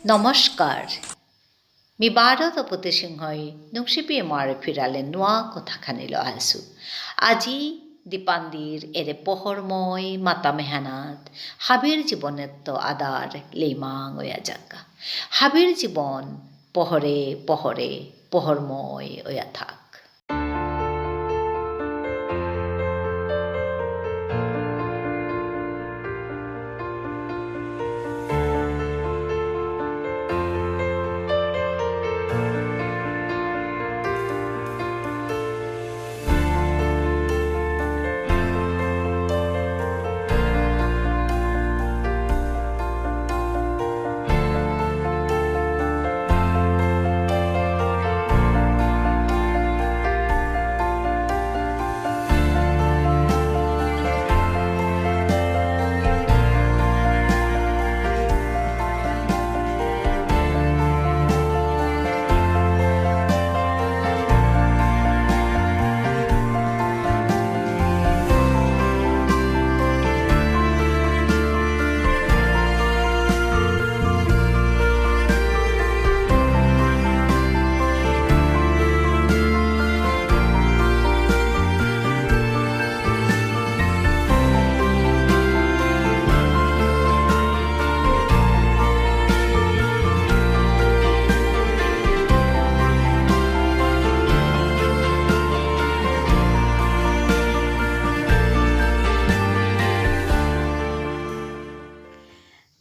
নমস্কাৰ मी भारत अपते सिंहई नुंसिपि मारे फिराले नुआ कथाखानि লৈ আছো আজি দীপান্দিৰ এৰে পহৰময় মাতা মেহনাত হাবিৰ জীৱনেত্ব আদার লেইমাং ওয়া জাগা হাবির জীবন পহরে পহরে পহরময় ওয়া থাক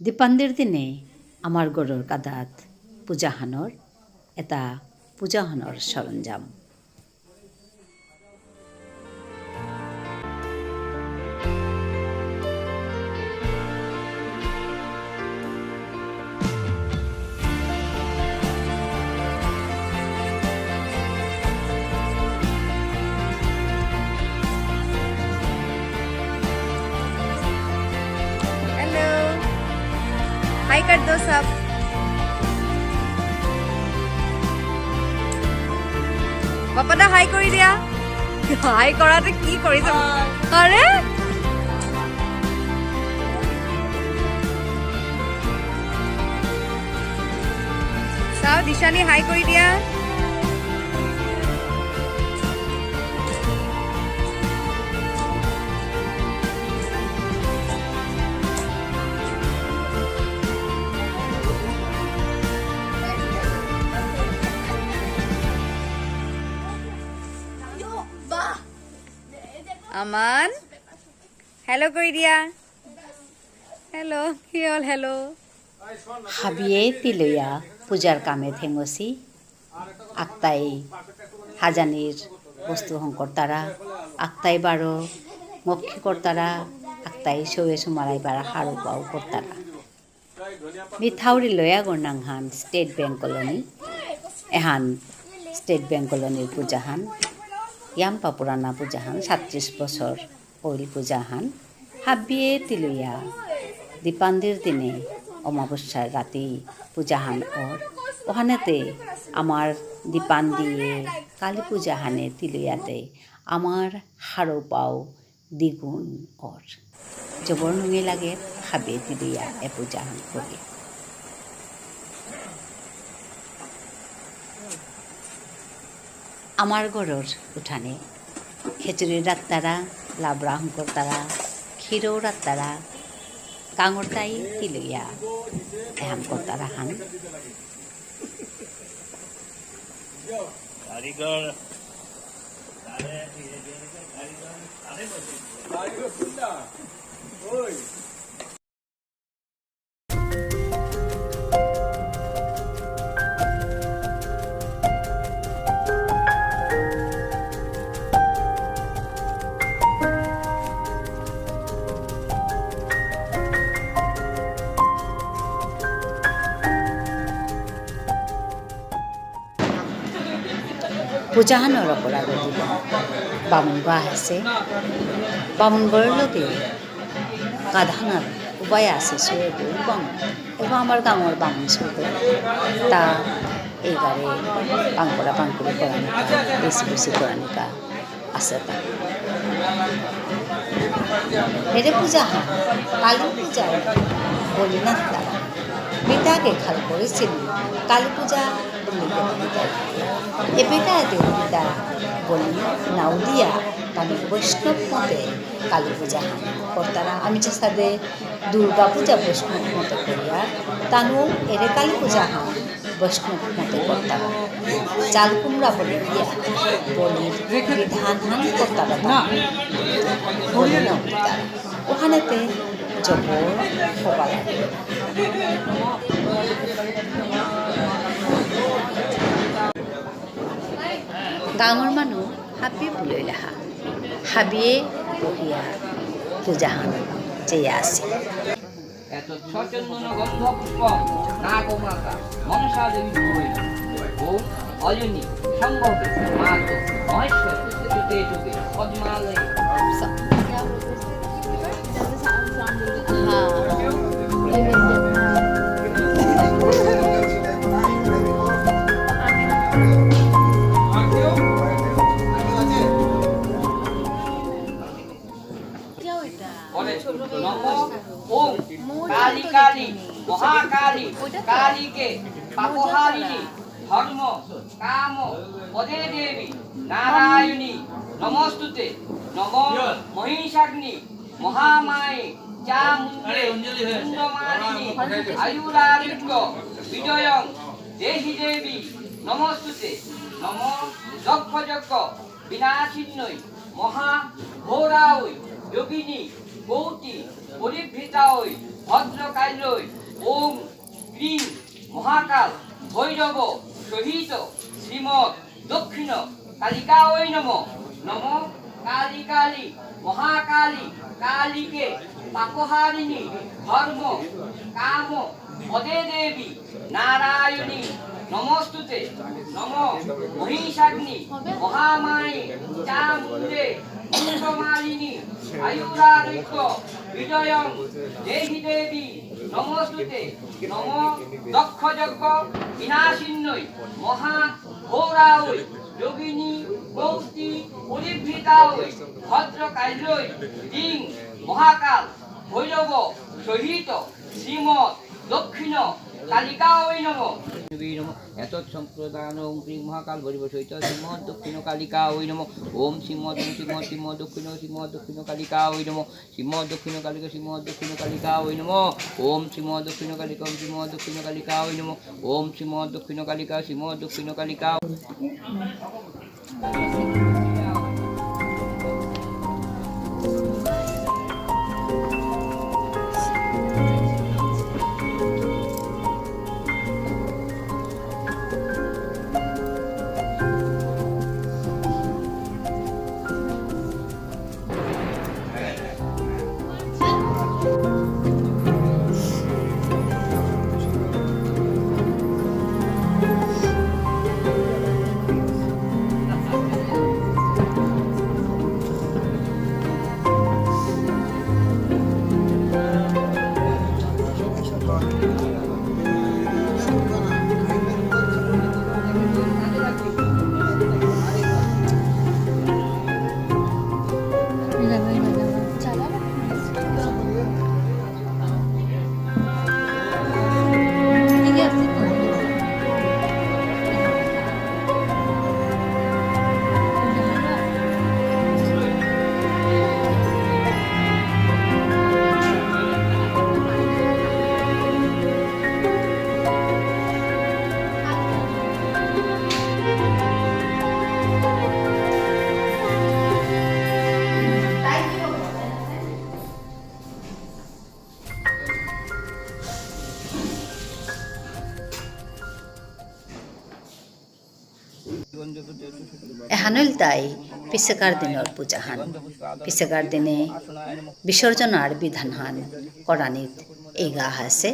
দীপান্দিৰ দিনে আমাৰ গৰুৰ কাদাত পূজাহানৰ এটা পূজাহানৰ সৰঞ্জাম हाई कर दो सब पापा दा हाई कर दिया हाई कराते की करिছে अरे साव दिशाली हाई कर दिया আমান হেল্ল' কৰি দিয়া হেল্ল' কি হ'ল হেল্ল' হাবিয়ে তিলয়া পূজাৰ কামে থেঙচি আক্তাই হাজানির বস্তু সংকর্তারা আক্তাই বারো মক্ষী কর্তারা আক্তাই সৌয়ে সুমারাই বারা হারু পাও কর্তারা মিথাউরি লয়া গড়নাংহান স্টেট ব্যাংক কলোনি এহান স্টেট ব্যাংক কলোনির পূজাহান ইয়াম্পা পুরানা পূজাহান ৩৭ বছর ওইল পূজাহান হাবিয়ে তিলয়া দীপান্দির দিনে অমাবস্যার রাতে পূজাহান ওর ওখানেতে আমার দীপান্দিয়ে কালী পূজাহানে তিলয়াতে আমার হারো পাও দ্বিগুণ ওর জবর নুঙে লাগে হাবিয়ে তিলয়া এ পূজাহান করে আমার ঘরের উঠানে খেচুড়ির রাত্তারা লাবড়া হংকরতারা ক্ষীরও রাত্তারা কাঙরতাই তিলইয়া এহাম করতারা হান পূজাহানৰ অপৰাধ বামুণবা আছে বামুণবৰ লগে গাধানার উপায় আছে সে বামুণ এবং আমার গাঁৱৰ বামুণ চবে তা এইবারে পাংকৰা পাংকুৰি কৰাণিকা বেছি বেছি কৰাণিকা আছে তাত মেরে পূজা হয় কালী পূজায় বলিনাথ তারা বেটাকে খাল করেছিল কালী পূজা এ বেটা দেবতা বলি নাউদিয়া তাদের বৈষ্ণব মতে কালী পূজা কর্তারা আমি যে সাথে দুর্গা পূজা বৈষ্ণব মতে করিয়া তানু এরে কালী পূজা হয় বৈষ্ণব মতে কর্তারা চাল কুমড়া বলে দিয়া বলির বিধান হান কর্তারা বলি নাউদি তারা ওখানেতে জবর হবা লাগে গাঁৱৰ মানুহ হাবি বুলৈ লাহা হাবিয়ে বহিয়া পূজাহান চেয়ে আছে এত সচন্দন গন্ধ পুষ্প নাগমাতা মনসা দেবী ও অজনী সম্ভব মাত মহেশ্বর তেজুতে যুগে পদ্মালয় काली काली महाकाली काली के पापहारिणी धर्म काम पदे देवी नारायणी नमस्तुते नमो महिषाग्नि महामाये चामुण्डे कुण्डमालिनी आयुरारोग्य विजयं देहि देवी नमस्तुते नमो दक्षयज्ञ विनाशिन्यै महाघोरायै योगिनी गौती পরিভৃতায় ভদ্রকাল্যয় ওম ক্রিং মহাকাল ভৈরব সহিত শ্রীমৎ দক্ষিণ কালিকায় নম নম কালী কালী মহাকালী কালীকে পাপহারিণী ধর্ম কাম পদে দেবী নারায়ণী নমস্তুতে নম মহিষাগ্নি মহামায়ে চামুণ্ডে কুণ্ডমালিনী আয়ুরারোগ্য বিজয়ং দেহি দেবী নমস্তুতে নম দক্ষযজ্ঞ বিনাশিন্যৈ মহাঘোরায় যোগিনী গৌতী পরিভৃতায় ভদ্রকাল্যৈ দিং মহাকাল ভৈরব সহিত শ্রীমৎ দক্ষিণ কালিকায় নম এত সম্প্রদান ওম শ্রী মহাকাল ভৈরব সহিত শ্রীমৎ দক্ষিণ কালিকা ওই নম ওম শ্রীমৎ শ্রীমৎ দক্ষিণ কালিকা ওই নম শ্রীমৎ দক্ষিণ কালিকা শ্রীমৎ দক্ষিণ কালিকা ওই নম ওম শ্রীমৎ দক্ষিণ কালিকা শ্রীমৎ দক্ষিণ কালিকা ওই নম ওম শ্রীমৎ দক্ষিণ কালিকা শ্রীমৎ দক্ষিণ কালিকা এহানল তাই পিছেকাৰ দিনৰ পূজাহান পিছেকাৰ দিনে বিসৰ্জনৰ বিধানহান কৰাণীত এই গা আছে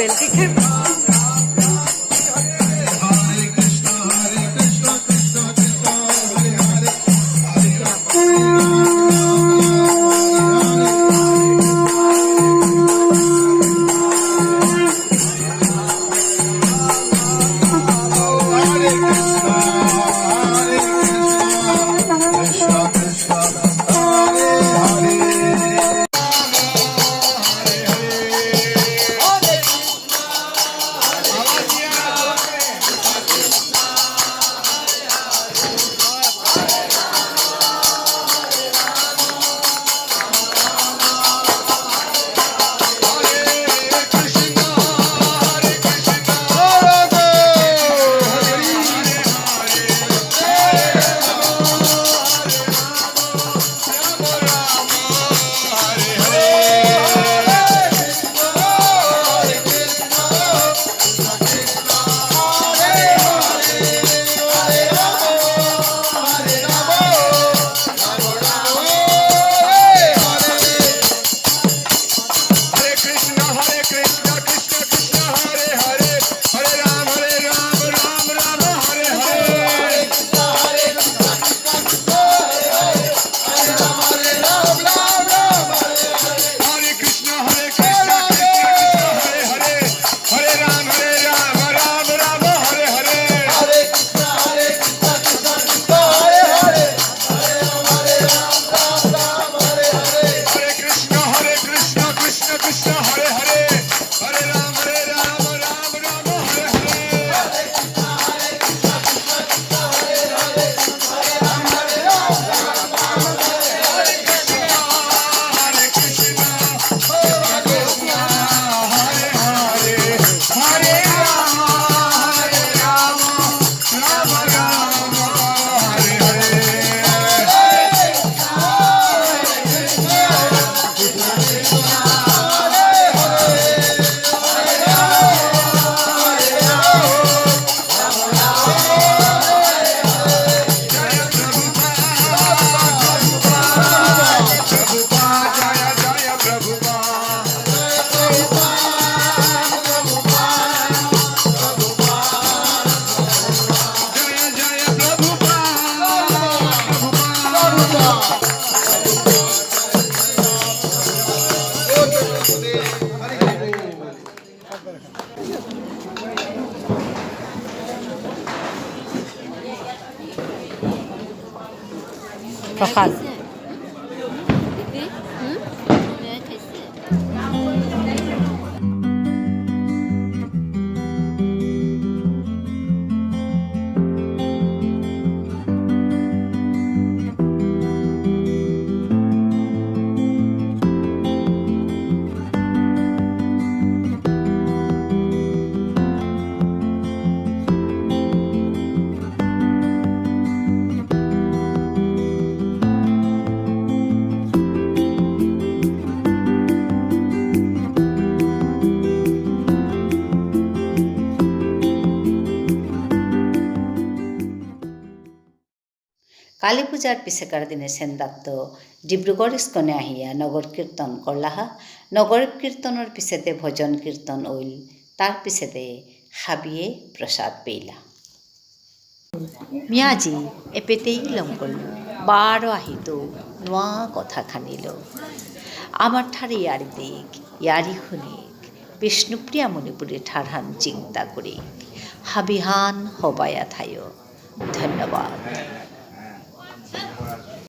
सेल्फी के प्रसाद কালী পূজাৰ পিছেকাৰ দিনে চেন্দাত্ত ডিব্ৰুগড় ইস্কনে আহিয়া নগৰ কীৰ্তন কৰলাহা নগৰ কীৰ্তনৰ পিছতে ভজন কীৰ্তন অইল তাৰ পিছতে হাবিয়ে প্ৰসাদ পেইলা মিয়াজি এপেতেই লম করলো বারো আহিত নোয়া কথা খানিল আমার ঠারে ইয়ারি দেখ ইয়ারি শুনিক বিষ্ণুপ্রিয়া মণিপুরে ঠারহান চিন্তা করে হাবিহান হবায়া থায় ধন্যবাদ।